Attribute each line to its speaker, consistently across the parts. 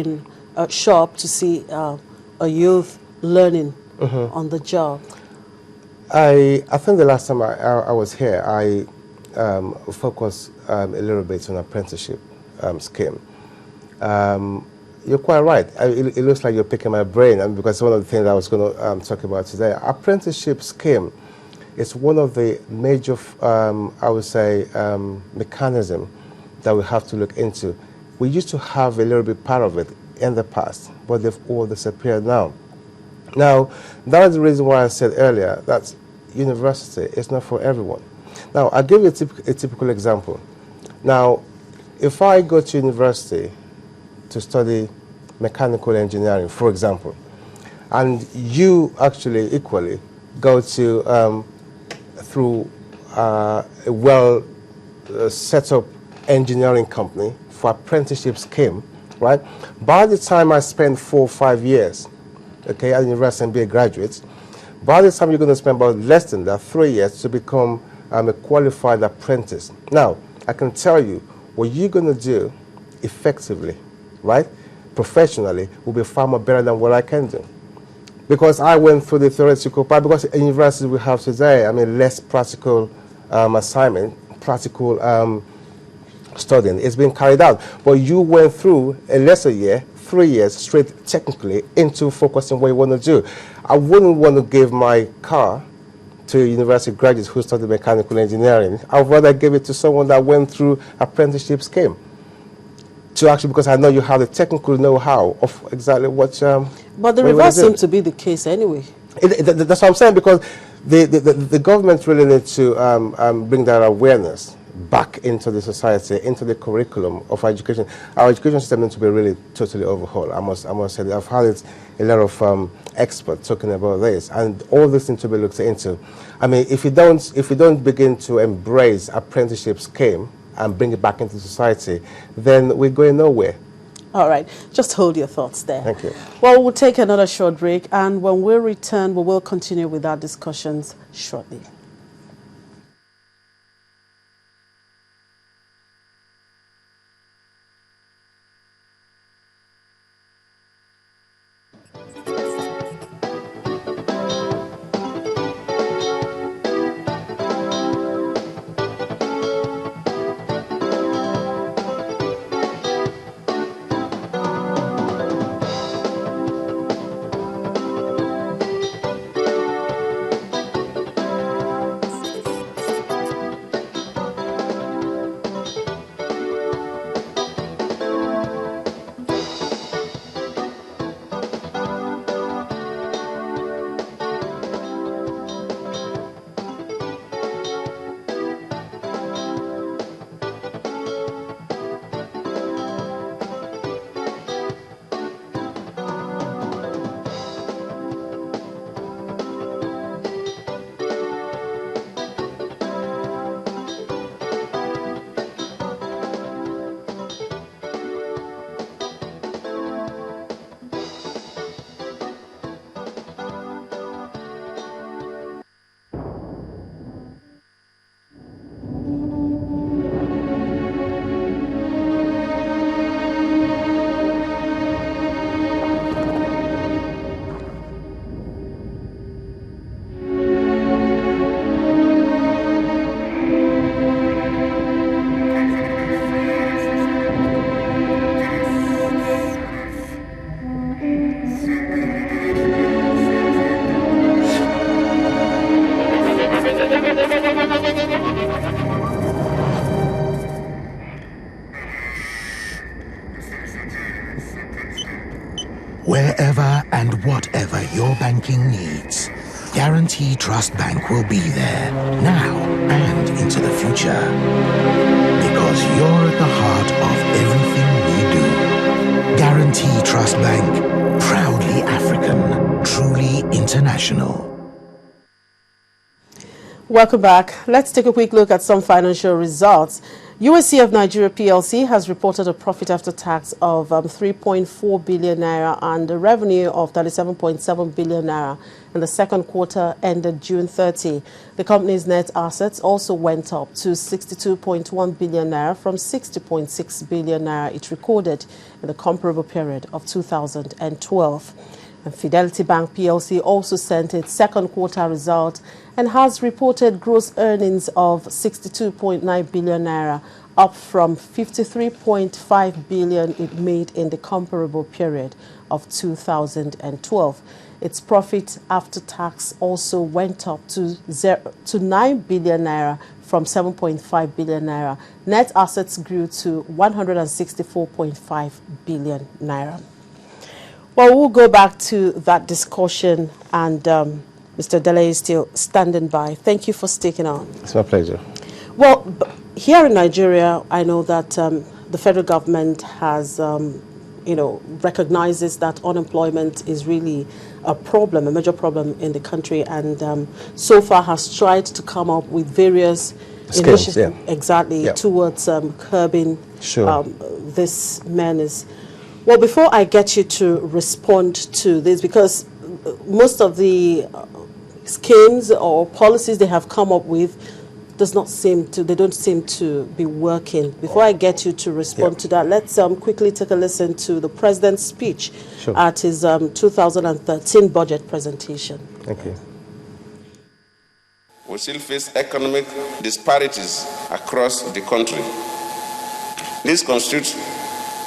Speaker 1: been shocked to see a youth learning on the job?
Speaker 2: I think the last time I was here, I focused a little bit on apprenticeship scheme. You're quite right. It looks like you're picking my brain, and because one of the things I was going to talk about today, apprenticeship scheme is one of the major, I would say, mechanism that we have to look into. We used to have a little bit part of it in the past, but they've all disappeared now. Now, that is the reason why I said earlier that university is not for everyone. Now, I'll give you a typical example. Now, if I go to university to study mechanical engineering, for example, and you actually equally go to through a well set up engineering company for apprenticeship scheme, right? By the time I spend 4 or 5 years, okay, at university and be a graduate, by the time you're going to spend about less than that, 3 years to become a qualified apprentice. Now, I can tell you what you're going to do effectively, right, professionally, will be far more better than what I can do. Because I went through the theoretical part, because in universities we have today, I mean, less practical assignment, practical studying is being carried out. But you went through a lesser year, 3 years straight technically into focusing what you want to do. I wouldn't want to give my car to university graduates who studied mechanical engineering. I'd rather give it to someone that went through apprenticeship scheme. To actually, because I know you have the technical know-how of exactly what.
Speaker 1: But the reverse seems to be the case anyway.
Speaker 2: That's what I'm saying, because the government really needs to bring that awareness back into the society, into the curriculum of education. Our education system needs to be really totally overhauled. I must say that I've had a lot of experts talking about this, and all this needs to be looked into. I mean, if you don't begin to embrace apprenticeship scheme and bring it back into society, then we're going nowhere.
Speaker 1: All right, just hold your thoughts there.
Speaker 2: Thank you.
Speaker 1: Well, we'll take another short break, and when we return, we will continue with our discussions shortly.
Speaker 3: Wherever and whatever your banking needs, Guarantee Trust Bank will be there, now and into the future. Because you're at the heart of everything we do. Guarantee Trust Bank, proudly African, truly international.
Speaker 1: Welcome back. Let's take a quick look at some financial results. USCF Nigeria PLC has reported a profit after tax of 3.4 billion naira and a revenue of 37.7 billion naira in the second quarter ended June 30. The company's net assets also went up to 62.1 billion naira from 60.6 billion naira it recorded in the comparable period of 2012. And Fidelity Bank PLC also sent its second quarter result and has reported gross earnings of 62.9 billion naira, up from 53.5 billion it made in the comparable period of 2012. Its profit after tax also went up to 9 billion naira from 7.5 billion naira. Net assets grew to 164.5 billion naira. Well, we'll go back to that discussion, and Mr. Dele is still standing by. Thank you for sticking on.
Speaker 2: It's my pleasure.
Speaker 1: Well, here in Nigeria, I know that the federal government has, recognizes that unemployment is really a problem, a major problem in the country, and so far has tried to come up with various initiatives, towards curbing this menace. Well, before I get you to respond to this, because most of the schemes or policies they have come up with don't seem to be working. Before I get you to respond to that, let's quickly take a listen to the president's speech at his 2013 budget presentation.
Speaker 2: Thank you.
Speaker 4: We still face economic disparities across the country. This constitutes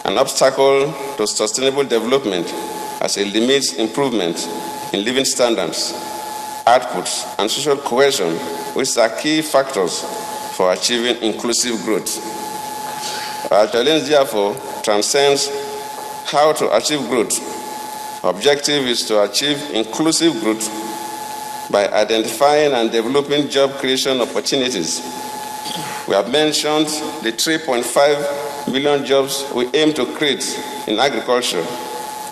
Speaker 4: an obstacle to sustainable development as it limits improvement in living standards, outputs, and social cohesion, which are key factors for achieving inclusive growth. Our challenge, therefore, transcends how to achieve growth. Objective is to achieve inclusive growth by identifying and developing job creation opportunities. We have mentioned the 3.5 million jobs we aim to create in agriculture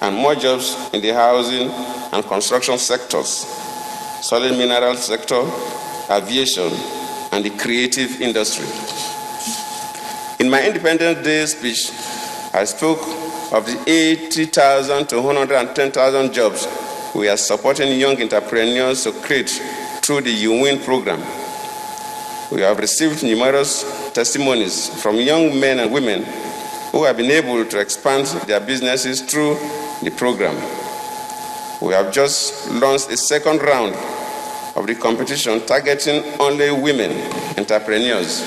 Speaker 4: and more jobs in the housing and construction sectors, solid mineral sector, aviation, and the creative industry. In my Independence Day speech, I spoke of the 80,000 to 110,000 jobs we are supporting young entrepreneurs to create through the You Win program. We have received numerous testimonies from young men and women who have been able to expand their businesses through the program. We have just launched a second round of the competition targeting only women entrepreneurs.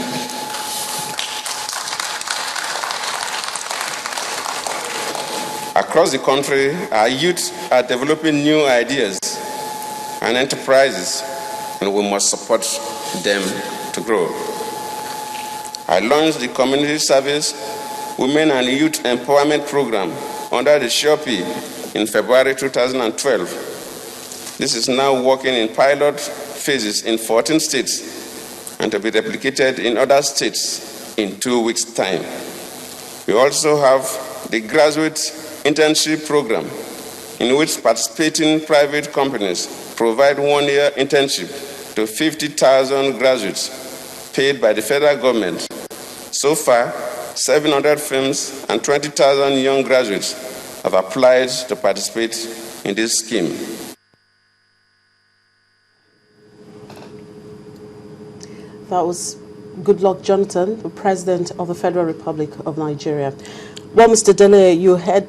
Speaker 4: Across the country, our youth are developing new ideas and enterprises, and we must support them to grow. I launched the Community Service Women and Youth Empowerment Program under the SHOPI in February 2012. This is now working in pilot phases in 14 states and to be replicated in other states in 2 weeks' time. We also have the Graduate Internship Program, in which participating private companies provide one-year internship to 50,000 graduates paid by the federal government. So far, 700 firms and 20,000 young graduates have applied to participate in this scheme.
Speaker 1: That was Goodluck Jonathan, the President of the Federal Republic of Nigeria. Well, Mr. Dele, you heard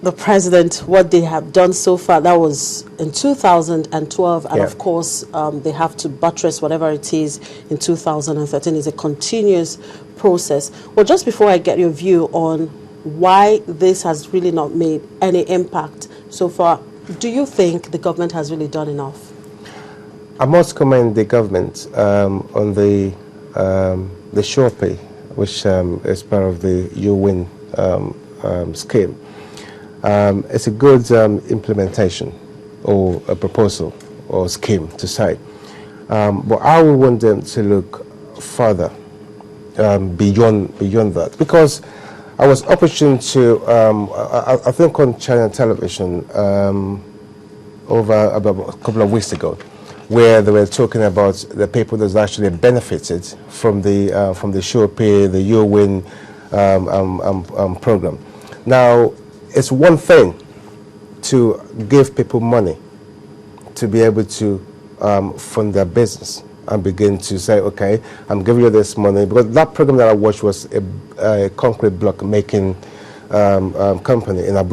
Speaker 1: the President, what they have done so far. That was in 2012, and of course, they have to buttress whatever it is in 2013. It's a continuous process. Well, just before I get your view on why this has really not made any impact so far, do you think the government has really done enough?
Speaker 2: I must commend the government on the sure pay, which is part of the You Win scheme. It's a good implementation or a proposal or scheme to say. But I would want them to look further beyond that, because I was opportune to, I think on China television over about a couple of weeks ago, where they were talking about the people that actually benefited from the Sure Pay, the Your Win program. Now, it's one thing to give people money to be able to fund their business and begin to say, okay, I'm giving you this money, because that program that I watched was a concrete block making company in Abuja.